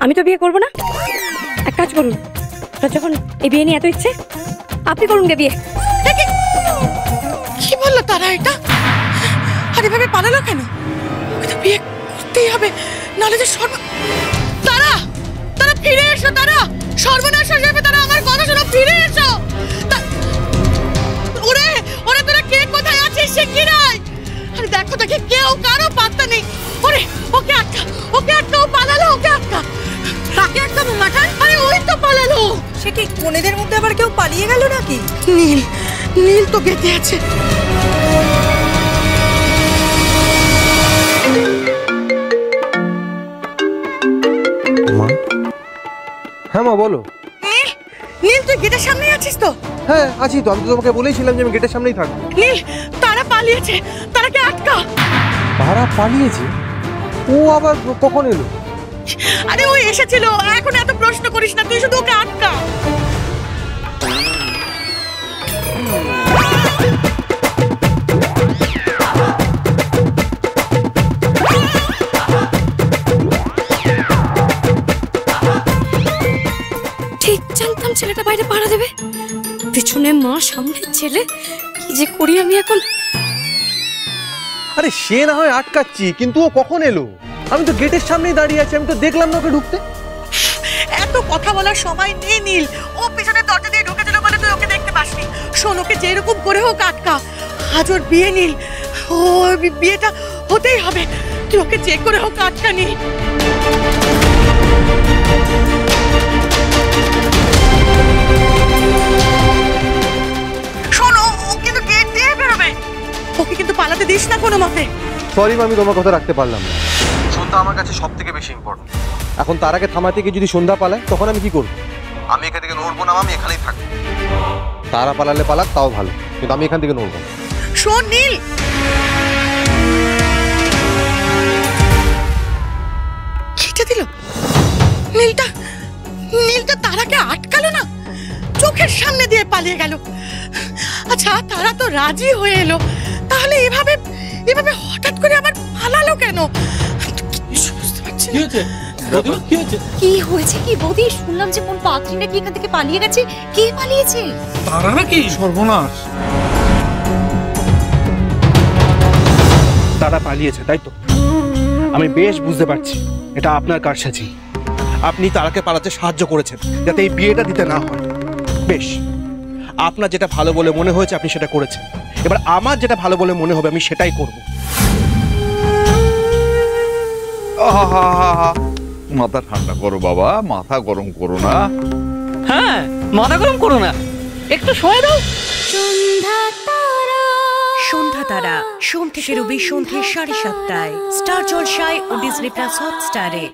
আমি তো বিয়ে করবো না। এক কাজ করুন, যখন এই বিয়ে নিয়ে এত ইচ্ছে, আপনি করুন গে বিয়ে। কি বললো তারা এটা? আর এভাবে পালালো কেন? ওকে তো বিয়ে করতেই হবে, নাহলে যে তারা তারা ফিরে এসো, তারা সর্বনাশ হয়ে যাবে। তারা আমার কথা শোনো, ফিরে এসো। ওরে ওরে, তোরা কে কোথায় আছিস? সে কি নাই? আরে দেখো দেখি, কেউ কারো পাত্তা নেই। ওরে ওকে আটকা, ওকে আটকা, ও পালালো, ওকে আটকা। কাকে আটকাবো মাঠান? আরে ওই তো পালালো। সে কি কোনেদের মধ্যে আবার কেউ পালিয়ে গেল নাকি? নীল, নীল তো গেঁথে আছে। হ্যাঁ মা বলো। নীল, নীল তুই গেটের সামনেই আছিস তো? হ্যাঁ আছি তো, আমি তো তোমাকে বলেইছিলাম যে আমি গেটের সামনেই থাকবো। নীল, তারা পালিয়েছে, তারাকে আটকা। তারা পালিয়েছে? ও আবার কখন এলো? আরে ওই এসেছিল, এখন এত প্রশ্ন করিস না, তুই শুধু ওকে আটকা। ঠিক জানতাম ছেলেটা বাইরে পাড়া দেবে। পিছনে মা, সামনে ছেলে, কি যে করি আমি এখন। আরে সে না হয় আটকাচ্ছি, কিন্তু ও কখন এলো? আমি তো গেটের সামনেই দাঁড়িয়ে আছি, আমি তো দেখলাম না ওকে ঢুকতে। এত কথা বলার সময় নেই নীল। ও পিছনের দরজা দিয়ে ঢুকেছিল বলে তুই ওকে দেখতে পাসনি। শোন, ওকে যেরকম করে হোক আটকা। আজ ওর বিয়ে নীল, ও বিয়েটা হতেই হবে। তুই ওকে যে করে হোক আটকা নীল। শোনো, ও কিন্তু গেট দিয়ে বেরোবে। ওকে কিন্তু পালাতে দিস না কোনো মতে। সরি মা, আমি তোমার কথা রাখতে পারলাম না। সন্ধ্যা আমার কাছে সব থেকে বেশি ইম্পর্টেন্ট। এখন তার আগে থামাতে গিয়ে যদি সন্ধ্যা পালায়, তখন আমি কি করবো? আমি এখান থেকে নড়বো না, আমি এখানেই থাকবো। তারা পালালে পালাক, তাও ভালো, কিন্তু আমি এখান থেকে নড়বো না। শোন নীল, খিটে দিল। নীলটা নীলটা তারাকে আটকালো না, চোখের সামনে দিয়ে পালিয়ে গেল। আচ্ছা, তারা তো রাজি হয়ে এলো, তাহলে এভাবে এভাবে হঠাৎ করে আবার পালালো কেন? কিছু বুঝতে পারছি না। কি হয়েছে কি বৌদি? শুনলাম যে কোন পাত্রী নাকি এখান থেকে পালিয়ে গেছে। কে পালিয়েছে? তারা নাকি? সর্বনাশ। তারা পালিয়েছে তাই তো? আমি বেশ বুঝতে পারছি এটা আপনার কারসাজি। আপনি তারাকে পালাতে সাহায্য করেছেন যাতে এই বিয়েটা দিতে না হয়। বেশ, আপনার যেটা ভালো বলে মনে হয়েছে আপনি সেটা করেছেন। এবার আমার যেটা ভালো বলে মনে হবে আমি সেটাই করব। মাথা ঠান্ডা করো বাবা, মাথা গরম করো না। হ্যাঁ, মাথা গরম করো না, একটু সময় দাও। সন্ধ্যা তারা, সোম থেকে রবি সন্ধ্যে 7:30টায় স্টার জলসায় ও ডিজনি প্লাস হটস্টারে।